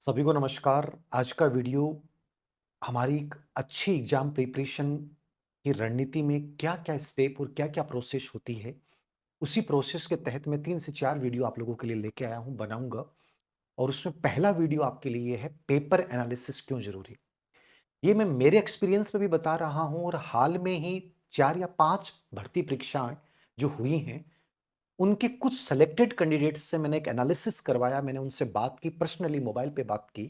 सभी को नमस्कार। आज का वीडियो हमारी एक अच्छी एग्जाम प्रिपरेशन की रणनीति में क्या-क्या स्टेप और क्या-क्या प्रोसेस होती है, उसी प्रोसेस के तहत मैं 3 से 4 वीडियो आप लोगों के लिए लेके आया हूँ, बनाऊँगा। और उसमें पहला वीडियो आपके लिए ये है पेपर एनालिसिस क्यों ज़रूरी? ये मैं मेरे एक्सपीरियंस में भी बता रहा हूँ और हाल में ही 4 या 5 भर्ती परीक्षाएँ जो हुई हैं, उनके कुछ सेलेक्टेड कैंडिडेट्स से मैंने एक एनालिसिस करवाया, मैंने उनसे बात की, पर्सनली मोबाइल पे बात की।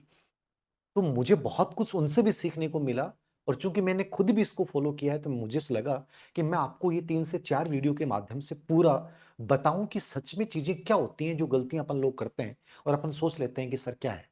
तो मुझे बहुत कुछ उनसे भी सीखने को मिला और चूंकि मैंने खुद भी इसको फॉलो किया है तो मुझे लगा कि मैं आपको ये 3 से 4 वीडियो के माध्यम से पूरा बताऊं कि सच में चीजें क्या होती हैं जो गलतियां अपन लोग करते हैं और अपन सोच लेते हैं कि सर क्या है।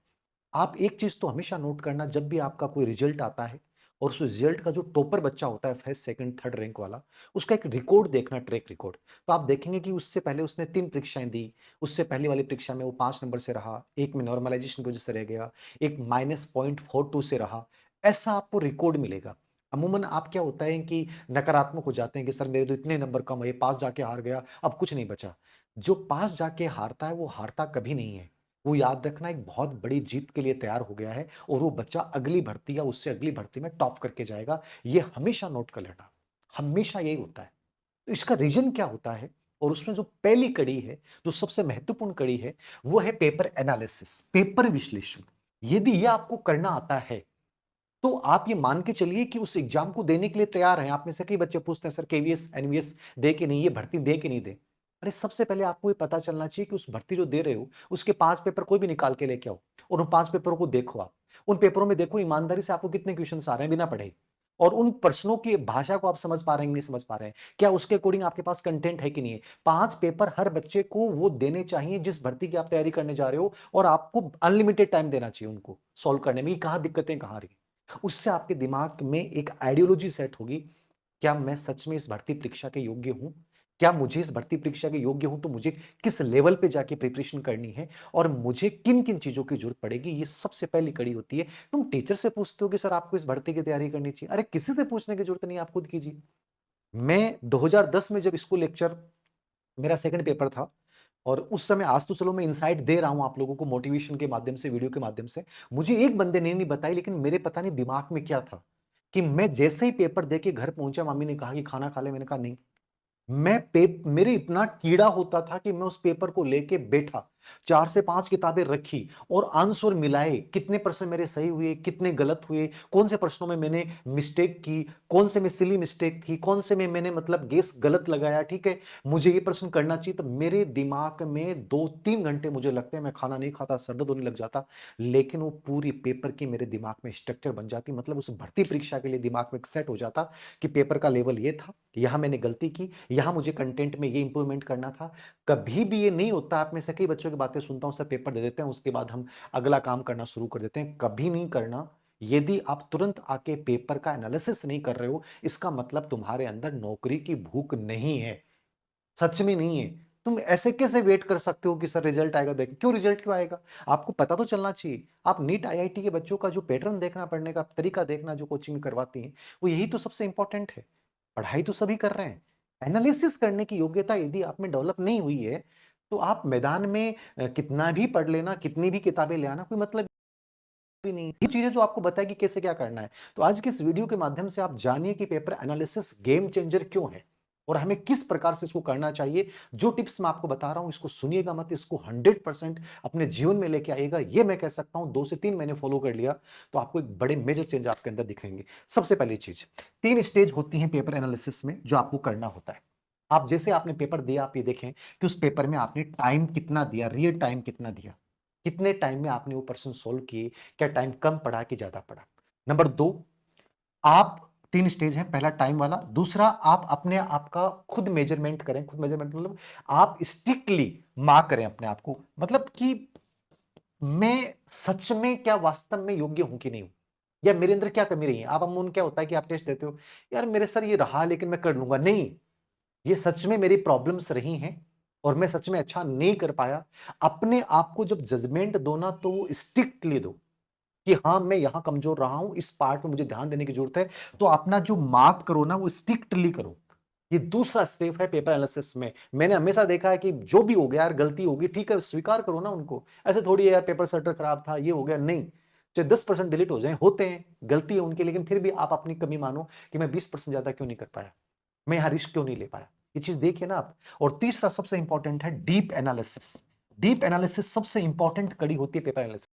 आप एक चीज तो हमेशा नोट करना, जब भी आपका कोई रिजल्ट आता है और उस रिजल्ट का जो टॉपर बच्चा होता है, फर्स्ट सेकंड थर्ड रैंक वाला, उसका एक रिकॉर्ड देखना, ट्रैक रिकॉर्ड। तो आप देखेंगे कि उससे पहले उसने 3 परीक्षाएं दी, उससे पहले वाली परीक्षा में वो 5 नंबर से रहा, एक में नॉर्मलाइजेशन की वजह से रह गया, एक -0.42 से रहा। ऐसा आपको रिकॉर्ड मिलेगा। अमूमन आप क्या होता है कि नकारात्मक हो जाते हैं कि सर मेरे तो इतने नंबर कम है, पास जाके हार गया, अब कुछ नहीं बचा। जो पास जाके हारता है वो हारता कभी नहीं है। वो याद रखना एक बहुत बड़ी जीत के लिए तैयार हो गया है और वो बच्चा अगली भर्ती या उससे अगली भर्ती में टॉप करके जाएगा। ये हमेशा नोट कर लेना, हमेशा यही होता है। तो इसका रीजन क्या होता है? और उसमें जो पहली कड़ी है, जो सबसे महत्वपूर्ण कड़ी है, वो है पेपर एनालिसिस, पेपर विश्लेषण। यदि ये आपको करना आता है तो आप ये मान के चलिए कि उस एग्जाम को देने के लिए तैयार हैं। आप में से कई बच्चे पूछते हैं सर केवीएस एनवीएस दे कि नहीं, ये भर्ती दे कि नहीं दे। अरे सबसे पहले आपको ये पता चलना चाहिए कि उस भर्ती जो दे रहे हो उसके 5 पेपर कोई भी निकाल के लेके आओ और उन 5 पेपरों को देखो। आप उन पेपरों में देखो ईमानदारी से आपको कितने क्वेश्चन आ रहे हैं बिना पढ़े, और उन प्रश्नों की भाषा को आप समझ पा रहे हैं नहीं समझ पा रहे हैं, क्या उसके अकॉर्डिंग आपके पास कंटेंट है कि नहीं है। 5 पेपर हर बच्चे को वो देने चाहिए जिस भर्ती की आप तैयारी करने जा रहे हो, और आपको अनलिमिटेड टाइम देना चाहिए उनको सॉल्व करने में। ये कहाँ दिक्कतें कहाँ रही, उससे आपके दिमाग में एक आइडियोलॉजी सेट होगी। क्या मैं सच में इस भर्ती परीक्षा के योग्य हूं? क्या मुझे इस भर्ती परीक्षा के योग्य हूं तो मुझे किस लेवल पे जाके प्रिपरेशन करनी है और मुझे किन किन चीजों की जरूरत पड़ेगी, ये सबसे पहली कड़ी होती है। तुम टीचर से पूछते हो कि सर आपको इस भर्ती की तैयारी करनी चाहिए, अरे किसी से पूछने की जरूरत नहीं, आप खुद कीजिए। मैं 2010 में जब स्कूल लेक्चर, मेरा सेकंड पेपर था, और उस समय, आज तो चलो मैं इनसाइट दे रहा हूं आप लोगों को मोटिवेशन के माध्यम से, वीडियो के माध्यम से, मुझे एक बंदे ने नहीं बताई, लेकिन मेरे पता नहीं दिमाग में क्या था कि मैं जैसे ही पेपर देके घर पहुंचा, मम्मी ने कहा कि खाना खा ले, मैंने कहा नहीं। मेरे इतना कीड़ा होता था कि मैं उस पेपर को लेके बैठा, 4 से 5 किताबें रखी और आंसर मिलाए, कितने परसेंट मेरे सही हुए, कितने गलत हुए, कौन से प्रश्नों में मैंने मिस्टेक की, कौन से में सिली मिस्टेक थी, कौन से में मैंने मतलब गेस गलत लगाया, ठीक है, मुझे ये प्रश्न करना चाहिए। तो मेरे दिमाग में 2-3 घंटे मुझे लगते हैं, मैं खाना नहीं खाता, सर दर्द होने लग जाता, लेकिन वो पूरी पेपर की मेरे दिमाग में स्ट्रक्चर बन जाती, मतलब उस भर्ती परीक्षा के लिए दिमाग में सेट हो जाता कि पेपर का लेवल ये था, यहां मैंने गलती की, यहां मुझे कंटेंट में ये इंप्रूवमेंट करना था। कभी भी ये नहीं होता, आप में से कई बच्चों की बातें सुनता हूं, सर पेपर दे देते हैं उसके बाद हम अगला काम करना शुरू कर देते हैं, कभी नहीं करना। यदि आप तुरंत आके पेपर का एनालिसिस नहीं कर रहे हो, इसका मतलब तुम्हारे अंदर नौकरी की भूख नहीं है, सच में नहीं है। तुम ऐसे कैसे वेट कर सकते हो कि सर रिजल्ट आएगा, देख क्यों, रिजल्ट क्यों आएगा, आपको पता तो चलना चाहिए। आप नीट आईआईटी के बच्चों का जो पैटर्न देखना, पढ़ने का तरीका देखना, जो कोचिंग में करवाती हैं, वो यही तो सबसे इंपॉर्टेंट है। पढ़ाई तो सभी कर रहे हैं, एनालिसिस करने की योग्यता यदि आप में डेवलप नहीं हुई है, तो आप मैदान में कितना भी पढ़ लेना, कितनी भी किताबें ले आना, कोई मतलब भी नहीं। ये चीजें जो आपको बताएगी कैसे क्या करना है। तो आज के इस वीडियो के माध्यम से आप जानिए कि पेपर एनालिसिस गेम चेंजर क्यों है और हमें किस प्रकार से इसको करना चाहिए। जो टिप्स मैं आपको बता रहा हूं, इसको सुनिएगा मत, इसको 100% अपने जीवन में लेके आइएगा। ये मैं कह सकता हूं 2 से 3 महीने फॉलो कर लिया तो आपको एक बड़े मेजर चेंज आपके अंदर दिखेंगे। सबसे पहली चीज, 3 स्टेज होती है पेपर एनालिसिस में जो आपको करना होता है। आप जैसे आपने पेपर दिया, आप ये देखें कि उस पेपर में आपने टाइम कितना दिया, रियल टाइम कितना दिया, कितने टाइम में आपने वो प्रश्न सोल्व किए, क्या टाइम कम पड़ा कि ज्यादा पड़ा। नंबर 2, आप 3 स्टेज है, पहला टाइम वाला, दूसरा आप अपने आप का खुद मेजरमेंट करें। खुद मेजरमेंट मतलब आप स्ट्रिक्टली मार्क करें अपने आप को, मतलब कि मैं सच में क्या वास्तव में योग्य हूं कि नहीं हूं, या मेरे अंदर क्या कमी रही है। आप अमूमन क्या होता है कि आप टेस्ट देते हो, यार मेरे सर ये रहा लेकिन मैं कर लूंगा, नहीं, ये सच में मेरी प्रॉब्लम्स रही हैं और मैं सच में अच्छा नहीं कर पाया। अपने आप को जब जजमेंट दो ना, तो वो स्ट्रिक्टली दो कि हाँ मैं यहां कमजोर रहा हूं, इस पार्ट में मुझे ध्यान देने की जरूरत है। तो अपना जो मार्क करो ना, वो स्ट्रिक्टली करो। ये दूसरा स्टेप है पेपर एनालिसिस में। मैंने हमेशा देखा है कि जो भी हो गया यार, गलती होगी, ठीक है, स्वीकार करो ना उनको। ऐसे थोड़ी है यार, पेपर सेटर खराब था, ये हो गया, नहीं। चाहे 10% डिलीट हो जाए, होते हैं, गलती है उनकी, लेकिन फिर भी आप अपनी कमी मानो कि मैं 20% ज्यादा क्यों नहीं कर पाया, मैं यहां रिस्क क्यों नहीं ले पाया। ये चीज देखिए ना आप। और तीसरा सबसे इंपॉर्टेंट है डीप एनालिसिस। डीप एनालिसिस सबसे इंपॉर्टेंट कड़ी होती है पेपर एनालिसिस।